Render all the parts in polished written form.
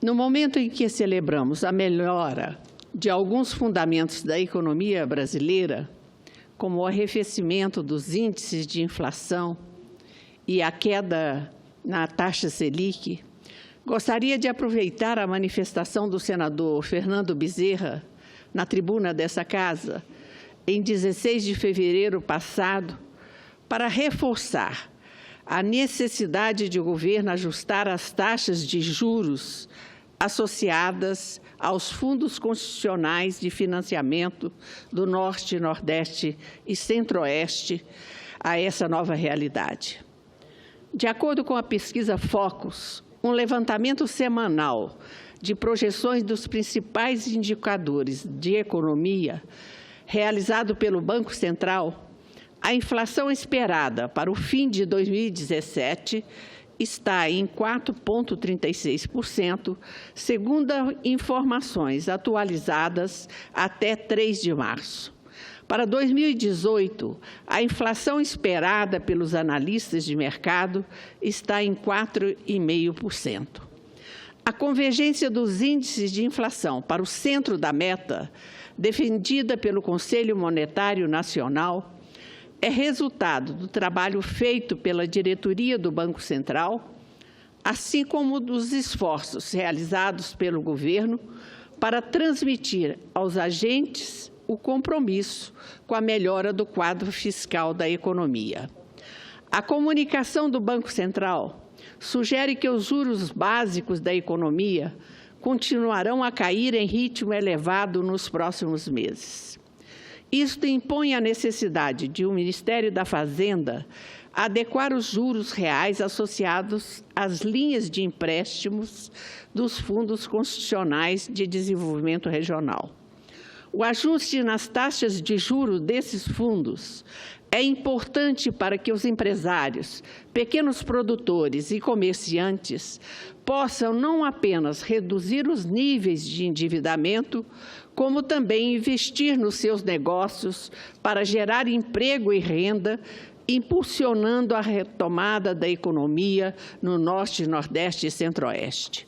No momento em que celebramos a melhora de alguns fundamentos da economia brasileira, como o arrefecimento dos índices de inflação e a queda na taxa Selic, gostaria de aproveitar a manifestação do senador Fernando Bezerra na tribuna dessa casa, em 16 de fevereiro passado, para reforçar a necessidade de o governo ajustar as taxas de juros associadas aos fundos constitucionais de financiamento do Norte, Nordeste e Centro-Oeste a essa nova realidade. De acordo com a pesquisa Focus, um levantamento semanal de projeções dos principais indicadores de economia, realizado pelo Banco Central, a inflação esperada para o fim de 2017 está em 4,36%, segundo informações atualizadas até 3 de março. Para 2018, a inflação esperada pelos analistas de mercado está em 4,5%. A convergência dos índices de inflação para o centro da meta, defendida pelo Conselho Monetário Nacional, é resultado do trabalho feito pela diretoria do Banco Central, assim como dos esforços realizados pelo governo para transmitir aos agentes o compromisso com a melhora do quadro fiscal da economia. A comunicação do Banco Central sugere que os juros básicos da economia continuarão a cair em ritmo elevado nos próximos meses. Isto impõe a necessidade de o Ministério da Fazenda adequar os juros reais associados às linhas de empréstimos dos fundos constitucionais de desenvolvimento regional. O ajuste nas taxas de juros desses fundos é importante para que os empresários, pequenos produtores e comerciantes possam não apenas reduzir os níveis de endividamento, como também investir nos seus negócios para gerar emprego e renda, impulsionando a retomada da economia no Norte, Nordeste e Centro-Oeste.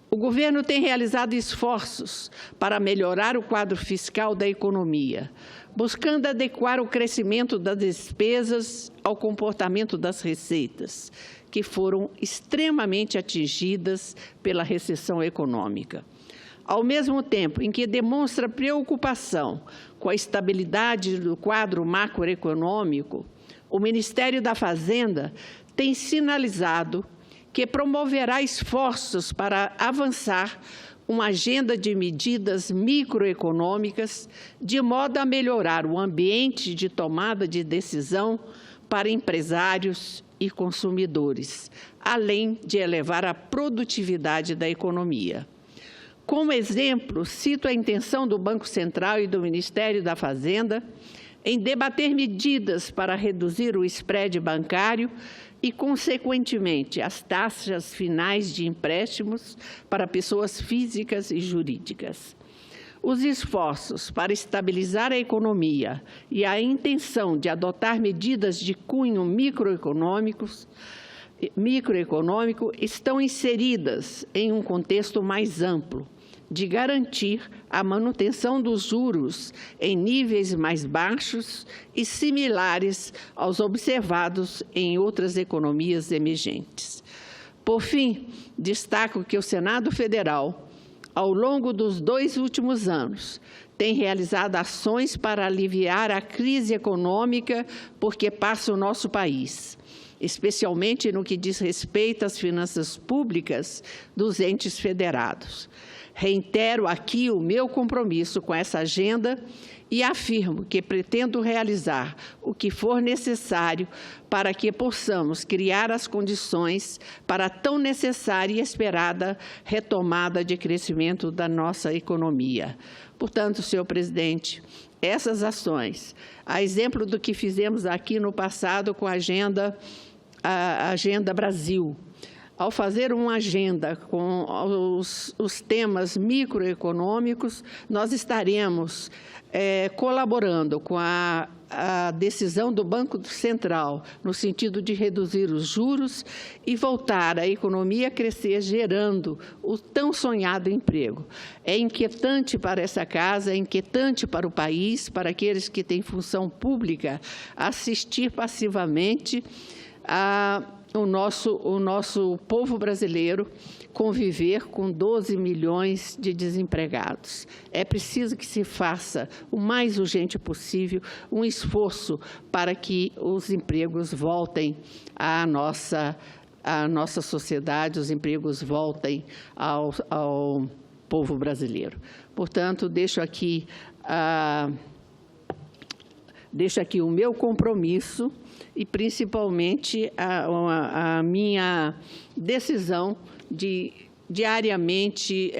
O governo tem realizado esforços para melhorar o quadro fiscal da economia, buscando adequar o crescimento das despesas ao comportamento das receitas, que foram extremamente atingidas pela recessão econômica. Ao mesmo tempo em que demonstra preocupação com a estabilidade do quadro macroeconômico, o Ministério da Fazenda tem sinalizado que promoverá esforços para avançar uma agenda de medidas microeconômicas de modo a melhorar o ambiente de tomada de decisão para empresários e consumidores, além de elevar a produtividade da economia. Como exemplo, cito a intenção do Banco Central e do Ministério da Fazenda em debater medidas para reduzir o spread bancário e, consequentemente, as taxas finais de empréstimos para pessoas físicas e jurídicas. Os esforços para estabilizar a economia e a intenção de adotar medidas de cunho microeconômico estão inseridas em um contexto mais amplo, de garantir a manutenção dos juros em níveis mais baixos e similares aos observados em outras economias emergentes. Por fim, destaco que o Senado Federal, ao longo dos 2 últimos anos, tem realizado ações para aliviar a crise econômica por que passa o nosso país, especialmente no que diz respeito às finanças públicas dos entes federados. Reitero aqui o meu compromisso com essa agenda e afirmo que pretendo realizar o que for necessário para que possamos criar as condições para a tão necessária e esperada retomada de crescimento da nossa economia. Portanto, senhor presidente, essas ações, a exemplo do que fizemos aqui no passado com a Agenda Brasil, ao fazer uma agenda com os temas microeconômicos, nós estaremos colaborando com a decisão do Banco Central, no sentido de reduzir os juros e voltar a economia a crescer, gerando o tão sonhado emprego. É inquietante para essa casa, é inquietante para o país, para aqueles que têm função pública, assistir passivamente o nosso povo brasileiro conviver com 12 milhões de desempregados. É preciso que se faça o mais urgente possível um esforço para que os empregos voltem à nossa sociedade, os empregos voltem ao povo brasileiro. Portanto, deixo aqui o meu compromisso e, principalmente, a minha decisão de diariamente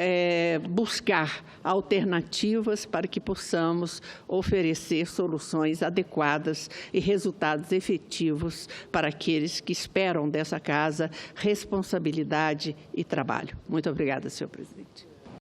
buscar alternativas para que possamos oferecer soluções adequadas e resultados efetivos para aqueles que esperam dessa casa responsabilidade e trabalho. Muito obrigada, senhor presidente.